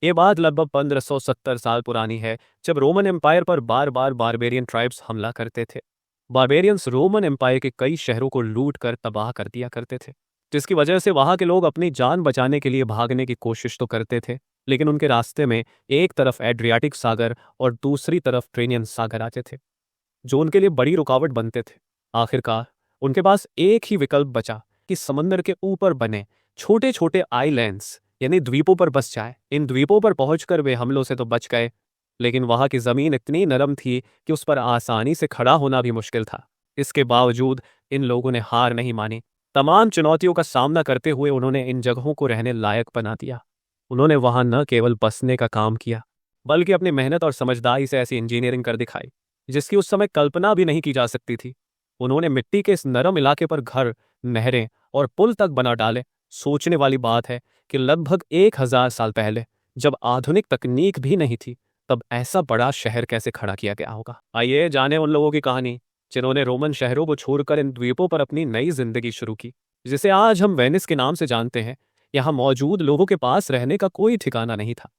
ये बात लगभग 1570 साल पुरानी है, जब रोमन एम्पायर पर बार बार बारबेरियन ट्राइब्स हमला करते थे। बारबेरियंस रोमन एम्पायर के कई शहरों को लूट कर तबाह कर दिया करते थे, जिसकी वजह से वहां के लोग अपनी जान बचाने के लिए भागने की कोशिश तो करते थे, लेकिन उनके रास्ते में एक तरफ एड्रियाटिक सागर और दूसरी तरफ ट्रेनियन सागर आते थे, जो उनके लिए बड़ी रुकावट बनते थे। आखिरकार उनके पास एक ही विकल्प बचा कि समंदर के ऊपर बने छोटे छोटे आइलैंड्स यानी द्वीपों पर बस जाए। इन द्वीपों पर पहुंचकर वे हमलों से तो बच गए, लेकिन वहां की जमीन इतनी नरम थी कि उस पर आसानी से खड़ा होना भी मुश्किल था। इसके बावजूद इन लोगों ने हार नहीं मानी। तमाम चुनौतियों का सामना करते हुए उन्होंने इन जगहों को रहने लायक बना दिया। उन्होंने वहां न केवल बसने का काम किया, बल्कि अपनी मेहनत और समझदारी से ऐसी इंजीनियरिंग कर दिखाई जिसकी उस समय कल्पना भी नहीं की जा सकती थी। उन्होंने मिट्टी के इस नरम इलाके पर घर, नहरें और पुल तक बना डाले। सोचने वाली बात है कि लगभग 1000 साल पहले, जब आधुनिक तकनीक भी नहीं थी, तब ऐसा बड़ा शहर कैसे खड़ा किया गया होगा। आइए जाने उन लोगों की कहानी जिन्होंने रोमन शहरों को छोड़कर इन द्वीपों पर अपनी नई जिंदगी शुरू की, जिसे आज हम वेनिस के नाम से जानते हैं। यहाँ मौजूद लोगों के पास रहने का कोई ठिकाना नहीं था।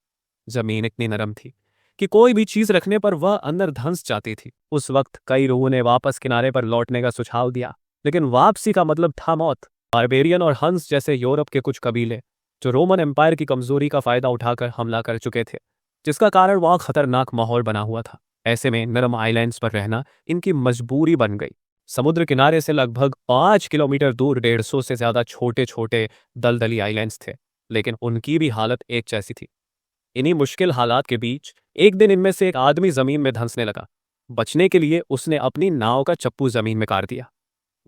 जमीन इतनी नरम थी कि कोई भी चीज रखने पर वह अंदर धंस जाती थी। उस वक्त कई लोगों ने वापस किनारे पर लौटने का सुझाव दिया, लेकिन वापसी का मतलब था मौत। बारबेरियन और हंस जैसे यूरोप के कुछ कबीले जो रोमन एम्पायर की कमजोरी का फायदा उठाकर हमला कर चुके थे, जिसका कारण वहां खतरनाक माहौल बना हुआ था। ऐसे में नरम आइलैंड्स पर रहना इनकी मजबूरी बन गई। समुद्र किनारे से लगभग 5 किलोमीटर दूर 150 से ज्यादा छोटे छोटे दलदली आइलैंड्स थे, लेकिन उनकी भी हालत एक जैसी थी। इन्हीं मुश्किल हालात के बीच एक दिन इनमें से एक आदमी जमीन में धंसने लगा। बचने के लिए उसने अपनी नाव का चप्पू जमीन में गाड़ दिया।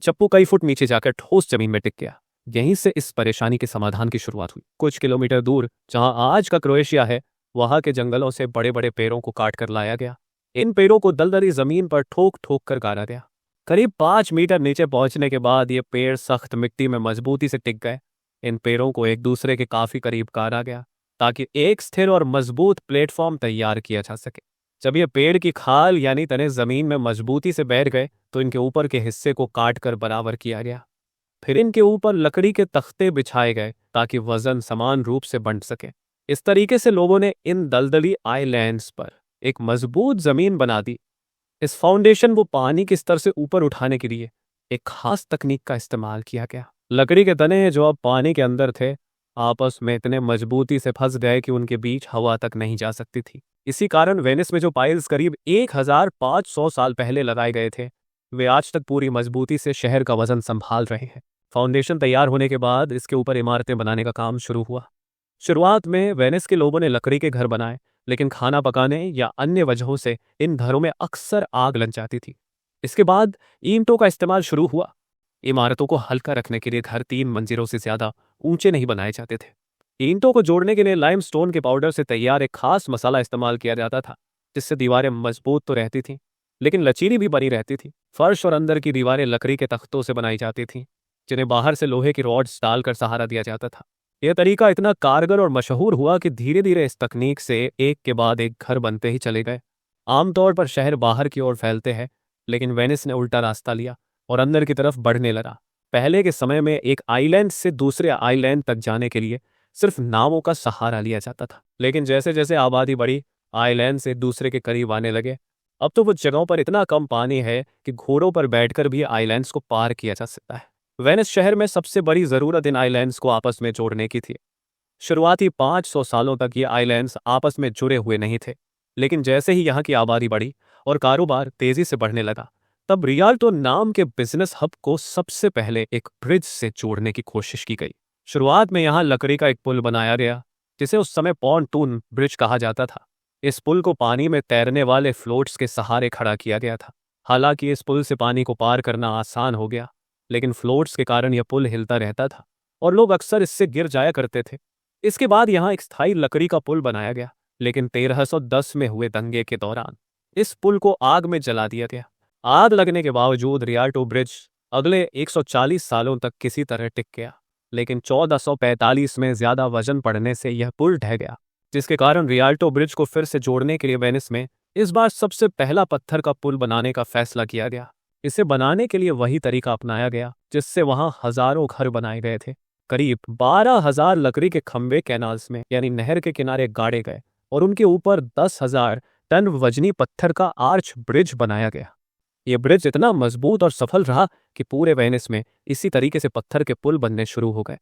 चप्पू कई फुट नीचे जाकर ठोस जमीन में टिक गया। यहीं से इस परेशानी के समाधान की शुरुआत हुई। कुछ किलोमीटर दूर, जहां आज का क्रोएशिया है, वहां के जंगलों से बड़े बड़े पेड़ों को काट कर लाया गया। इन पेड़ों को दलदली जमीन पर ठोक ठोक कर गाड़ा गया। करीब 5 मीटर नीचे पहुंचने के बाद ये पेड़ सख्त मिट्टी में मजबूती से टिक गए। इन पेड़ों को एक दूसरे के काफी करीब गाड़ा गया ताकि एक स्थिर और मजबूत प्लेटफॉर्म तैयार किया जा सके। जब ये पेड़ की खाल यानी तने जमीन में मजबूती से बैठ गए, तो इनके ऊपर के हिस्से को काट कर बराबर किया गया। फिर इनके ऊपर लकड़ी के तख्ते बिछाए गए ताकि वजन समान रूप से बंट सके। इस तरीके से लोगों ने इन दलदली आइलैंड्स पर एक मजबूत जमीन बना दी। इस फाउंडेशन को पानी के स्तर से ऊपर उठाने के लिए एक खास तकनीक का इस्तेमाल किया गया। लकड़ी के तने जो अब पानी के अंदर थे, आपस में इतने मजबूती से फंस गए कि उनके बीच हवा तक नहीं जा सकती थी। इसी कारण वेनिस में जो पाइल्स करीब 1500 साल पहले लगाए गए थे, वे आज तक पूरी मजबूती से शहर का वजन संभाल रहे हैं। फाउंडेशन तैयार होने के बाद इसके ऊपर इमारतें बनाने का काम शुरू हुआ। शुरुआत में वेनिस के लोगों ने लकड़ी के घर बनाए, लेकिन खाना पकाने या अन्य वजहों से इन घरों में अक्सर आग लग जाती थी। इसके बाद ईंटों का इस्तेमाल शुरू हुआ। इमारतों को हल्का रखने के लिए घर 3 मंजिलों से ज्यादा ऊंचे नहीं बनाए जाते थे। ईंटों को जोड़ने के लिए लाइमस्टोन के पाउडर से तैयार एक खास मसाला इस्तेमाल किया जाता था, जिससे दीवारें मजबूत तो रहती थीं, लेकिन लचीली भी बनी रहती थी। फर्श और अंदर की दीवारें लकड़ी के तख्तों से बनाई जाती थीं, जिन्हें बाहर से लोहे की रॉड्स डालकर सहारा दिया जाता था। यह तरीका इतना कारगर और मशहूर हुआ कि धीरे धीरे इस तकनीक से एक के बाद एक घर बनते ही चले गए। आमतौर पर शहर बाहर की ओर फैलते हैं, लेकिन वेनिस ने उल्टा रास्ता लिया और अंदर की तरफ बढ़ने लगा। पहले के समय में एक आइलैंड से दूसरे आइलैंड तक जाने के लिए सिर्फ नावों का सहारा लिया जाता था, लेकिन जैसे जैसे आबादी बढ़ी, आइलैंड से दूसरे के करीब आने लगे। अब तो वो जगहों पर इतना कम पानी है कि घोड़ों पर बैठकर भी आइलैंड्स को पार किया जा सकता है। वेनिस शहर में सबसे बड़ी जरूरत इन आइलैंड्स को आपस में जोड़ने की थी। शुरुआती 500 सालों तक ये आइलैंड्स आपस में जुड़े हुए नहीं थे, लेकिन जैसे ही यहाँ की आबादी बढ़ी और कारोबार तेजी से बढ़ने लगा, तब रियाल्टो नाम के बिजनेस हब को सबसे पहले एक ब्रिज से जोड़ने की कोशिश की गई। शुरुआत में यहाँ लकड़ी का एक पुल बनाया गया, जिसे उस समय पॉन्टून ब्रिज कहा जाता था। इस पुल को पानी में तैरने वाले फ्लोट्स के सहारे खड़ा किया गया था। हालांकि इस पुल से पानी को पार करना आसान हो गया, लेकिन फ्लोट्स के कारण यह पुल हिलता रहता था और लोग अक्सर इससे गिर जाया करते थे। इसके बाद यहाँ एक स्थायी लकड़ी का पुल बनाया गया, लेकिन 1310 में हुए दंगे के दौरान इस पुल को आग में जला दिया गया। आग लगने के बावजूद रियाल्टो ब्रिज अगले 140 सालों तक किसी तरह टिक गया, लेकिन 1445 में ज्यादा वजन पड़ने से यह पुल ढह गया, जिसके कारण रियाल्टो ब्रिज को फिर से जोड़ने के लिए वेनिस में इस बार सबसे पहला पत्थर का पुल बनाने का फैसला किया गया। इसे बनाने के लिए वही तरीका अपनाया गया जिससे वहां हजारों घर बनाए गए थे। करीब 12,000 लकड़ी के खंभे कैनाल्स में यानी नहर के किनारे गाड़े गए और उनके ऊपर 10,000 टन वजनी पत्थर का आर्च ब्रिज बनाया गया। यह ब्रिज इतना मजबूत और सफल रहा कि पूरे वेनिस में इसी तरीके से पत्थर के पुल बनने शुरू हो गए।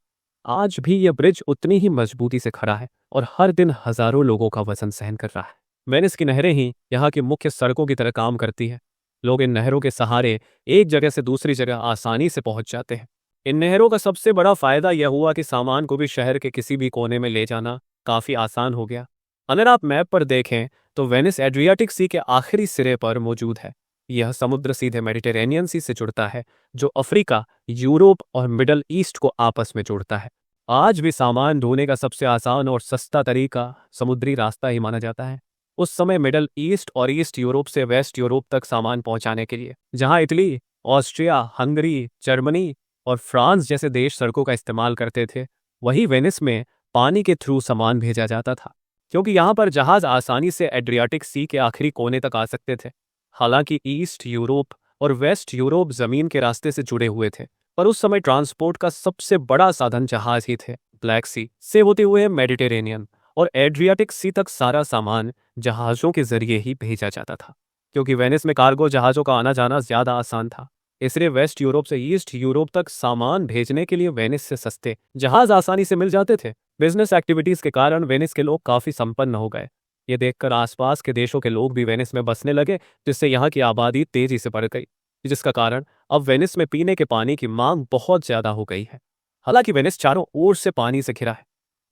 आज भी यह ब्रिज उतनी ही मजबूती से खड़ा है और हर दिन हजारों लोगों का वजन सहन कर रहा है। वेनिस की नहरें ही यहाँ की मुख्य सड़कों की तरह काम करती है। लोग इन नहरों के सहारे एक जगह से दूसरी जगह आसानी से पहुंच जाते हैं। इन नहरों का सबसे बड़ा फायदा यह हुआ कि सामान को भी शहर के किसी भी कोने में ले जाना काफी आसान हो गया। अगर आप मैप पर देखें तो वेनिस एड्रियाटिक सी के आखिरी सिरे पर मौजूद है। यह समुद्र सीधे मेडिटेरेनियन सी से जुड़ता है, जो अफ्रीका, यूरोप और मिडल ईस्ट को आपस में जोड़ता है। आज भी सामान ढोने का सबसे आसान और सस्ता तरीका समुद्री रास्ता ही माना जाता है। उस समय मिडल ईस्ट और ईस्ट यूरोप से वेस्ट यूरोप तक सामान पहुंचाने के लिए जहां इटली, ऑस्ट्रिया, हंगरी, जर्मनी और फ्रांस जैसे देश सड़कों का इस्तेमाल करते थे, वहीं वेनिस में पानी के थ्रू सामान भेजा जाता था, क्योंकि यहाँ पर जहाज आसानी से एड्रियाटिक सी के आखिरी कोने तक आ सकते थे। हालांकि ईस्ट यूरोप और वेस्ट यूरोप जमीन के रास्ते से जुड़े हुए थे, पर उस समय ट्रांसपोर्ट का सबसे बड़ा साधन जहाज ही थे। ब्लैक सी से होते हुए मेडिटेरेनियन और एड्रियाटिक सी तक सारा सामान जहाज़ों के जरिए ही भेजा जाता था। क्योंकि वेनिस में कार्गो जहाज़ों का आना जाना ज़्यादा आसान था, इसलिए वेस्ट यूरोप से ईस्ट यूरोप तक सामान भेजने के लिए वेनिस से सस्ते जहाज़ आसानी से मिल जाते थे। बिजनेस एक्टिविटीज़ के कारण वेनिस के लोग काफ़ी संपन्न हो गए। ये देखकर आसपास के देशों के लोग भी वेनिस में बसने लगे, जिससे यहाँ की आबादी तेजी से बढ़ गई, जिसका कारण अब वेनिस में पीने के पानी की मांग बहुत ज़्यादा हो गई है। हालांकि वेनिस चारों ओर से पानी से घिरा है,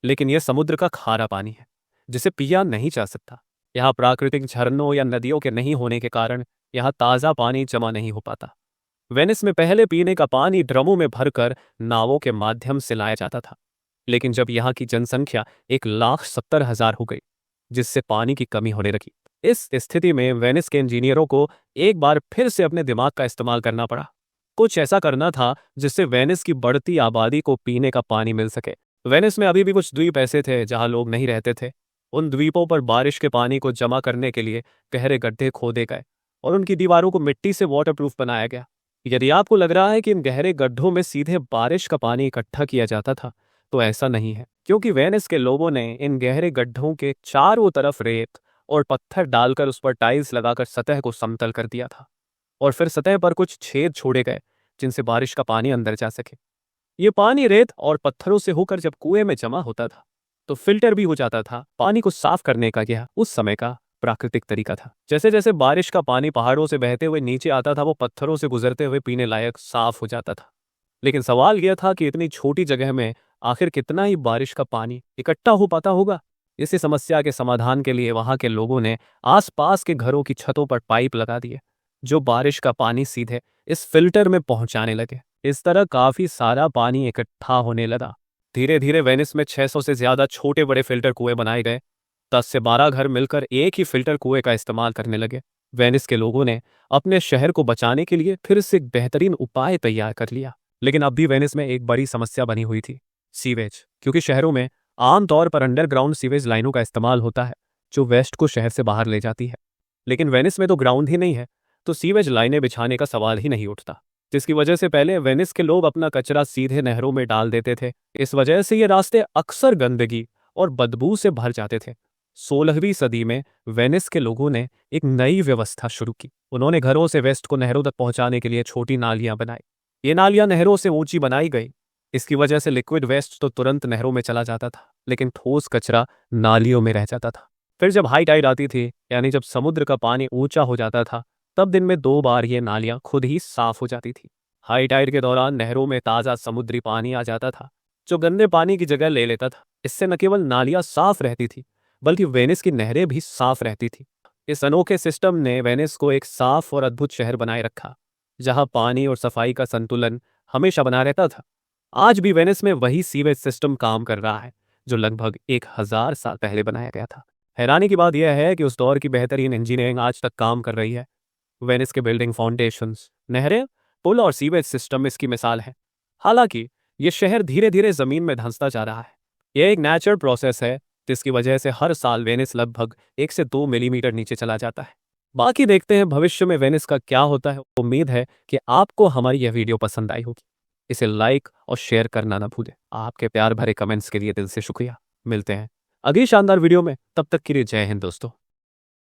लेकिन यह समुद्र का खारा पानी है जिसे पिया नहीं जा सकता। यहाँ प्राकृतिक झरनों या नदियों के नहीं होने के कारण यहाँ ताज़ा पानी जमा नहीं हो पाता। वेनिस में पहले पीने का पानी ड्रमों में भरकर नावों के माध्यम से लाया जाता था, लेकिन जब यहाँ की जनसंख्या 1,70,000 हो गई, जिससे पानी की कमी होने लगी, इस स्थिति में वेनिस के इंजीनियरों को एक बार फिर से अपने दिमाग का इस्तेमाल करना पड़ा। कुछ ऐसा करना था जिससे वेनिस की बढ़ती आबादी को पीने का पानी मिल सके। वेनिस में अभी भी कुछ द्वीप ऐसे थे जहां लोग नहीं रहते थे। उन द्वीपों पर बारिश के पानी को जमा करने के लिए गहरे गड्ढे खोदे गए और उनकी दीवारों को मिट्टी से वाटरप्रूफ बनाया गया। यदि आपको लग रहा है कि इन गहरे गड्ढों में सीधे बारिश का पानी इकट्ठा किया जाता था, तो ऐसा नहीं है, क्योंकि वेनिस के लोगों ने इन गहरे गड्ढों के चारों तरफ रेत और पत्थर डालकर उस पर टाइल्स लगाकर सतह को समतल कर दिया था और फिर सतह पर कुछ छेद छोड़े गए जिनसे बारिश का पानी अंदर जा सके। ये पानी रेत और पत्थरों से होकर जब कुएं में जमा होता था तो फिल्टर भी हो जाता था। पानी को साफ करने का यह उस समय का प्राकृतिक तरीका था। जैसे जैसे बारिश का पानी पहाड़ों से बहते हुए नीचे आता था, वो पत्थरों से गुजरते हुए पीने लायक साफ हो जाता था। लेकिन सवाल यह था कि इतनी छोटी जगह में आखिर कितना ही बारिश का पानी इकट्ठा हो पाता होगा। इसी समस्या के समाधान के लिए वहां के लोगों ने आसपास के घरों की छतों पर पाइप लगा दिए, जो बारिश का पानी सीधे इस फिल्टर में पहुंचाने लगे। इस तरह काफी सारा पानी इकट्ठा होने लगा। धीरे धीरे वेनिस में 600 से ज्यादा छोटे बड़े फिल्टर कुएं बनाए गए। 10 से 12 घर मिलकर एक ही फिल्टर कुएं का इस्तेमाल करने लगे। वेनिस के लोगों ने अपने शहर को बचाने के लिए फिर से एक बेहतरीन उपाय तैयार कर लिया। लेकिन अब भी वेनिस में एक बड़ी समस्या बनी हुई थी, सीवेज। क्योंकि शहरों में आमतौर पर अंडरग्राउंड सीवेज लाइनों का इस्तेमाल होता है, जो वेस्ट को शहर से बाहर ले जाती है। लेकिन वेनिस में तो ग्राउंड ही नहीं है, तो सीवेज लाइनें बिछाने का सवाल ही नहीं उठता, जिसकी वजह से पहले वेनिस के लोग अपना कचरा सीधे नहरों में डाल देते थे। इस वजह से ये रास्ते अक्सर गंदगी और बदबू से भर जाते थे। 16वीं सदी में वेनिस के लोगों ने एक नई व्यवस्था शुरू की। उन्होंने घरों से वेस्ट को नहरों तक पहुंचाने के लिए छोटी नालियां बनाई। ये नालियां नहरों से ऊंची बनाई गई। इसकी वजह से लिक्विड वेस्ट तो तुरंत नहरों में चला जाता था, लेकिन ठोस कचरा नालियों में रह जाता था। फिर जब हाई टाइड आती थी, यानी जब समुद्र का पानी ऊंचा हो जाता था, तब दिन में 2 बार ये नालियां खुद ही साफ हो जाती थी। हाई टाइड के दौरान नहरों में ताज़ा समुद्री पानी आ जाता था, जो गंदे पानी की जगह ले लेता था। इससे न केवल नालियां साफ रहती थी, बल्कि वेनिस की नहरें भी साफ रहती थी। इस अनोखे सिस्टम ने वेनिस को एक साफ और अद्भुत शहर बनाए रखा, जहां पानी और सफाई का संतुलन हमेशा बना रहता था। आज भी वेनिस में वही सीवेज सिस्टम काम कर रहा है, जो लगभग 1000 साल पहले बनाया गया था। हैरानी की बात यह है कि उस दौर की बेहतरीन इंजीनियरिंग आज तक काम कर रही है। वेनिस के बिल्डिंग फाउंडेशंस, नहरें, पुल और सीवेज सिस्टम इसकी मिसाल है। हालांकि ये शहर धीरे धीरे जमीन में धंसता जा रहा है। यह एक नेचुरल प्रोसेस है, जिसकी वजह से हर साल वेनिस लगभग 1 से 2 मिलीमीटर नीचे चला जाता है। बाकी देखते हैं भविष्य में वेनिस का क्या होता है। उम्मीद है कि आपको हमारी यह वीडियो पसंद आई होगी। इसे लाइक और शेयर करना ना भूलें। आपके प्यार भरे कमेंट्स के लिए दिल से शुक्रिया। मिलते हैं अगली शानदार वीडियो में, तब तक के लिए जय हिंद दोस्तों।